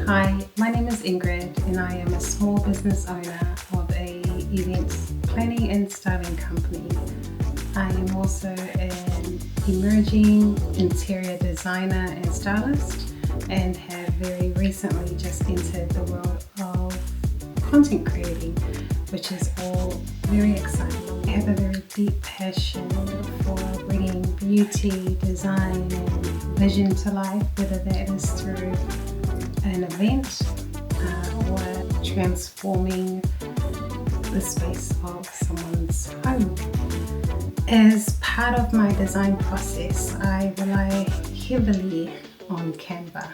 Hi, my name is Ingrid and I am a small business owner of a events planning and styling company. I am also an emerging interior designer and stylist and have very recently just entered the world of content creating, which is all very exciting. I have a very deep passion for bringing beauty, design and vision to life, whether that is through an event or transforming the space of someone's home. As part of my design process, I rely heavily on Canva.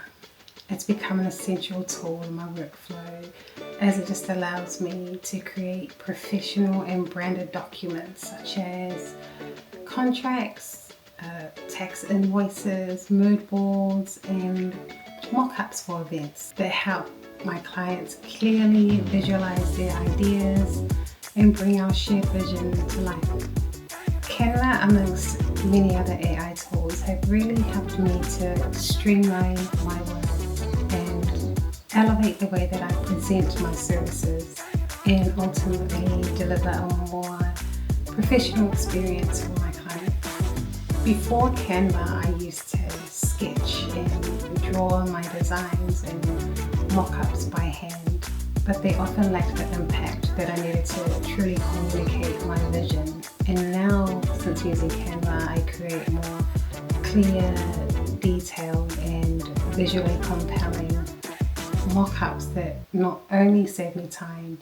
It's become an essential tool in my workflow as it just allows me to create professional and branded documents such as contracts, tax invoices, mood boards and mockups for events that help my clients clearly visualize their ideas and bring our shared vision to life. Canva, amongst many other AI tools, have really helped me to streamline my work and elevate the way that I present my services and ultimately deliver a more professional experience for my clients. Before Canva, I used to sketch and draw my designs and mock-ups by hand, but they often lacked the impact that I needed to truly communicate my vision. And now, since using Canva, I create more clear, detailed and visually compelling mock-ups that not only save me time,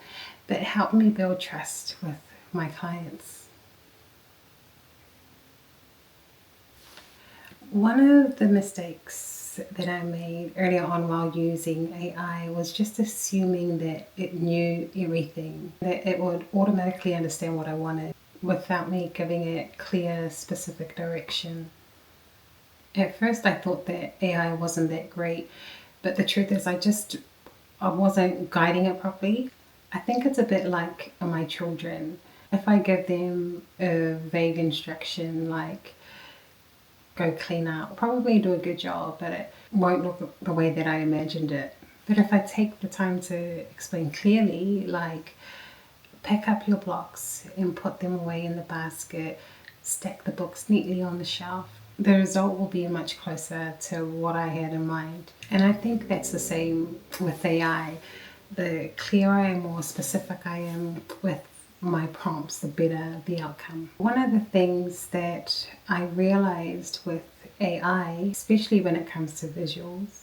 but help me build trust with my clients. One of the mistakes that I made earlier on while using AI was just assuming that it knew everything, that it would automatically understand what I wanted without me giving it clear, specific direction. At first I thought that AI wasn't that great, but the truth is I wasn't guiding it properly. I think it's a bit like my children. If I give them a vague instruction like go clean up, I'll probably do a good job, but it won't look the way that I imagined it. But if I take the time to explain clearly, like pack up your blocks and put them away in the basket, stack the books neatly on the shelf, the result will be much closer to what I had in mind. And I think that's the same with AI. The clearer and more specific I am with my prompts, the better the outcome. One of the things that I realized with AI, especially when it comes to visuals,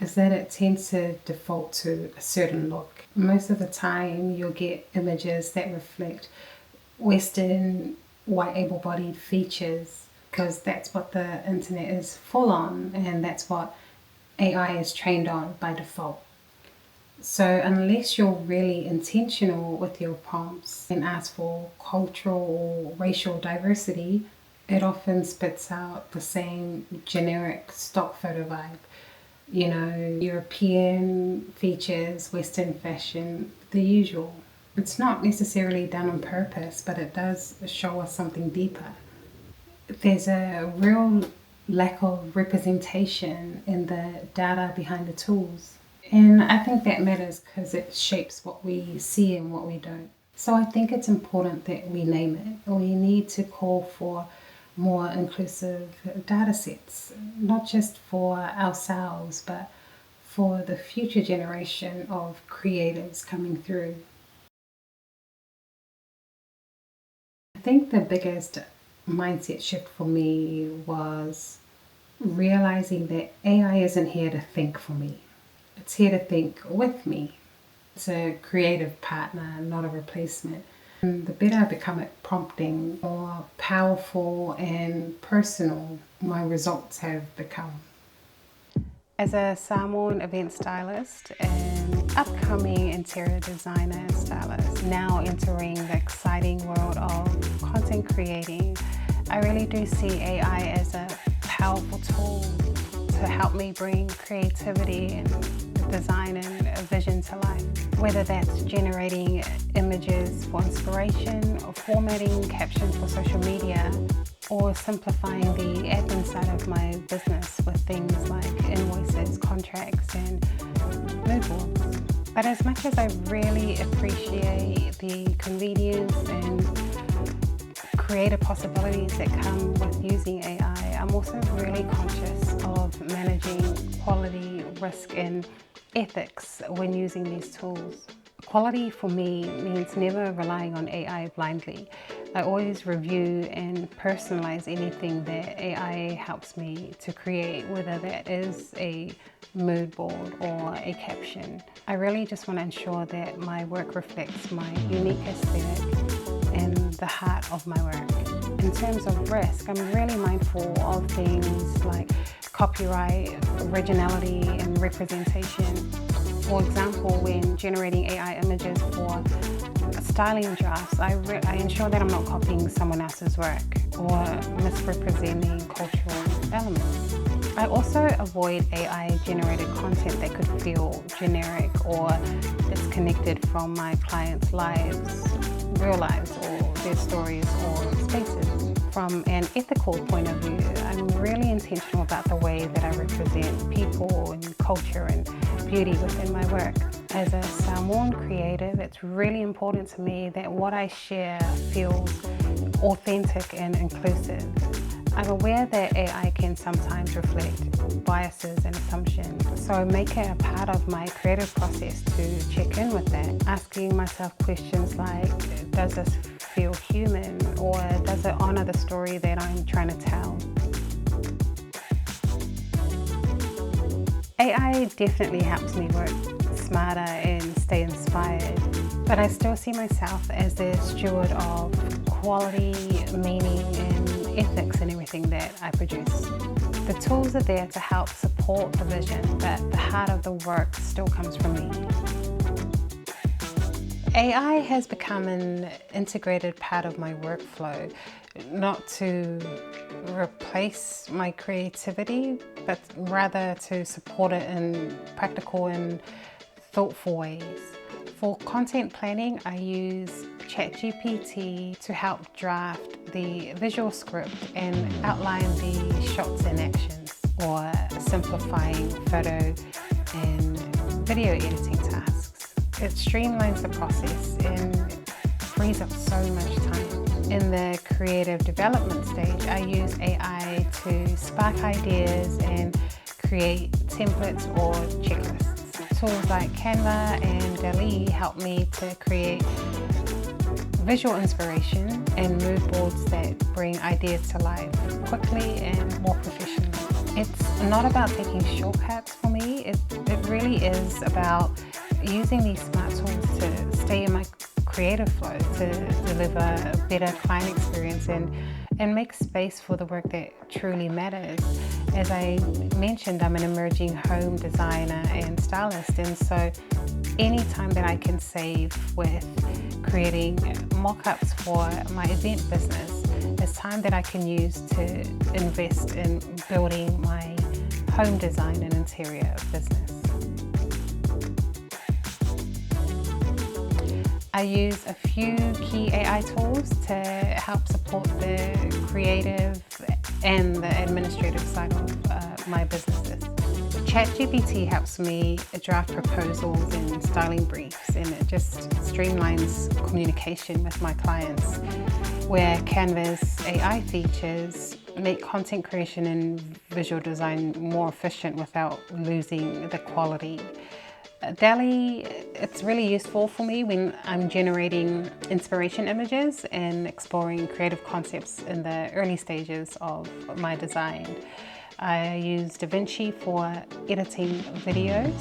is that it tends to default to a certain look. Most of the time you'll get images that reflect Western white able-bodied features because that's what the internet is full on and that's what AI is trained on by default. So unless you're really intentional with your prompts and ask for cultural or racial diversity, it often spits out the same generic stock photo vibe. You know, European features, Western fashion, the usual. It's not necessarily done on purpose, but it does show us something deeper. There's a real lack of representation in the data behind the tools. And I think that matters because it shapes what we see and what we don't. So I think it's important that we name it. We need to call for more inclusive data sets, not just for ourselves, but for the future generation of creatives coming through. I think the biggest mindset shift for me was realizing that AI isn't here to think for me. It's here to think with me. It's a creative partner, not a replacement. And the better I become at prompting, more powerful and personal my results have become. As a Samoan event stylist and upcoming interior designer and stylist, now entering the exciting world of content creating, I really do see AI as a powerful tool to help me bring creativity and design and a vision to life. Whether that's generating images for inspiration or formatting captions for social media or simplifying the admin side of my business with things like invoices templates, contracts, and mood boards. But as much as I really appreciate the convenience and creative possibilities that come with using AI, I'm also really conscious of managing quality, risk, and ethics when using these tools. Quality for me means never relying on AI blindly. I always review and personalize anything that AI helps me to create, whether that is a mood board or a caption. I really just want to ensure that my work reflects my unique aesthetic and the heart of my work. In terms of risk, I'm really mindful of things like copyright, originality, and representation. For example, when generating AI images for styling drafts, I ensure that I'm not copying someone else's work or misrepresenting cultural elements. I also avoid AI-generated content that could feel generic or disconnected from my clients' lives, real lives, or their stories or spaces. From an ethical point of view, I'm really intentional about the way that I represent people and culture and beauty within my work. As a Samoan creative, it's really important to me that what I share feels authentic and inclusive. I'm aware that AI can sometimes reflect biases and assumptions, so I make it a part of my creative process to check in with that, asking myself questions like, does this feel human, or does it honor the story that I'm trying to tell? AI definitely helps me work smarter and stay inspired, but I still see myself as the steward of quality, meaning, and ethics in everything that I produce. The tools are there to help support the vision, but the heart of the work still comes from me. AI has become an integrated part of my workflow, not to replace my creativity, but rather to support it in practical and thoughtful ways. For content planning, I use ChatGPT to help draft the visual script and outline the shots and actions, or simplifying photo and video editing tasks. It streamlines the process and frees up so much time. In the creative development stage, I use AI to spark ideas and create templates or checklists. Tools like Canva and DALL help me to create visual inspiration and mood boards that bring ideas to life quickly and more professionally. It's not about taking shortcuts for me. It really is about using these smart tools to stay in my creative flow, to deliver a better client experience and make space for the work that truly matters. As I mentioned, I'm an emerging home designer and stylist, and so any time that I can save with creating mock-ups for my event business is time that I can use to invest in building my home design and interior business. I use a few key AI tools to help support the creative and the administrative side of my businesses. ChatGPT helps me draft proposals and styling briefs, and it just streamlines communication with my clients, where Canva's AI features make content creation and visual design more efficient without losing the quality. DALL, it's really useful for me when I'm generating inspiration images and exploring creative concepts in the early stages of my design. I use DaVinci for editing videos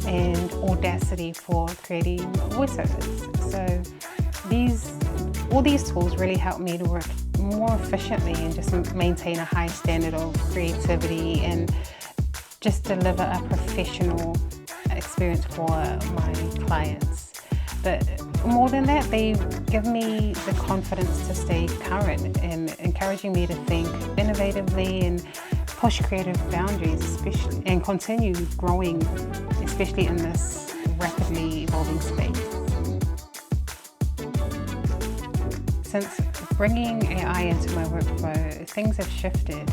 and Audacity for creating voiceovers. So all these tools really help me to work more efficiently and just maintain a high standard of creativity and just deliver a professional experience for my clients. But more than that, they give me the confidence to stay current and encouraging me to think innovatively and push creative boundaries, especially, and continue growing, especially in this rapidly evolving space. Since Bringing AI into my workflow, things have shifted.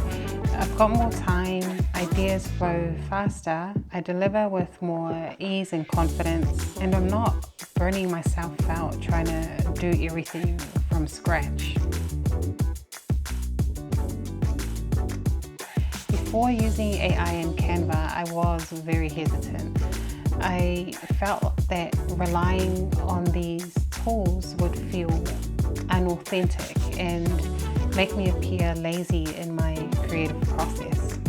I've got more time, ideas flow faster, I deliver with more ease and confidence, and I'm not burning myself out trying to do everything from scratch. Before using AI in Canva, I was very hesitant. I felt that relying on these tools would feel unauthentic and make me appear lazy in my creative process.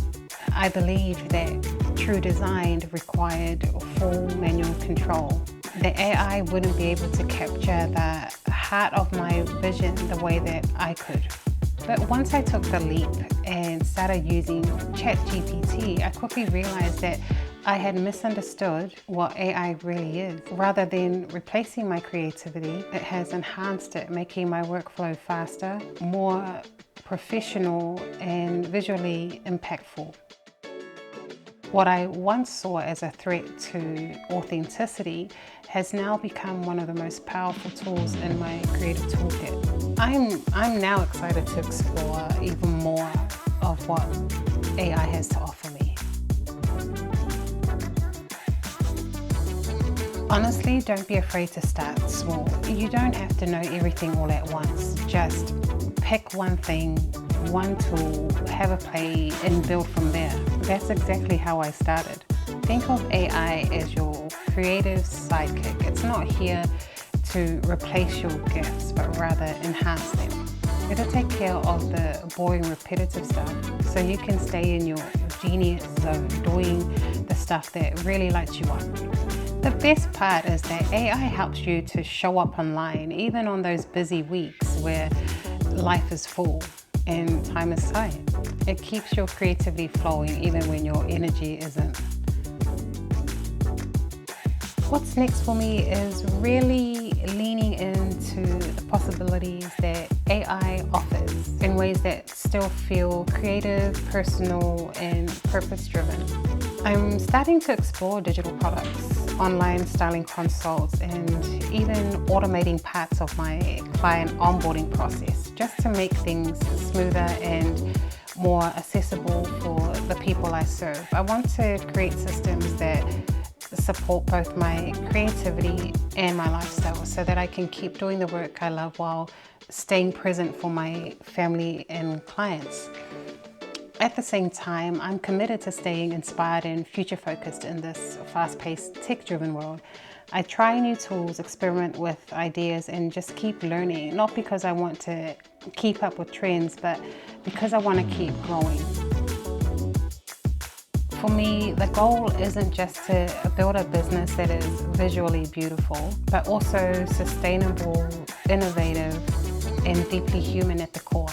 I believed that true design required full manual control. The AI wouldn't be able to capture the heart of my vision the way that I could. But once I took the leap and started using ChatGPT, I quickly realized that I had misunderstood what AI really is. Rather than replacing my creativity, it has enhanced it, making my workflow faster, more professional, and visually impactful. What I once saw as a threat to authenticity has now become one of the most powerful tools in my creative toolkit. I'm now excited to explore even more of what AI has to offer me. Honestly, don't be afraid to start small. You don't have to know everything all at once. Just pick one thing, one tool, have a play, and build from there. That's exactly how I started. Think of AI as your creative sidekick. It's not here to replace your gifts, but rather enhance them. It'll take care of the boring, repetitive stuff so you can stay in your genius zone, doing the stuff that really lights you up. The best part is that AI helps you to show up online, even on those busy weeks where life is full and time is tight. It keeps your creativity flowing even when your energy isn't. What's next for me is really leaning into the possibilities that AI offers in ways that still feel creative, personal, and purpose-driven. I'm starting to explore digital products, online styling consults, and even automating parts of my client onboarding process just to make things smoother and more accessible for the people I serve. I want to create systems that support both my creativity and my lifestyle so that I can keep doing the work I love while staying present for my family and clients. At the same time, I'm committed to staying inspired and future-focused in this fast-paced, tech-driven world. I try new tools, experiment with ideas, and just keep learning, not because I want to keep up with trends, but because I want to keep growing. For me, the goal isn't just to build a business that is visually beautiful, but also sustainable, innovative, and deeply human at the core.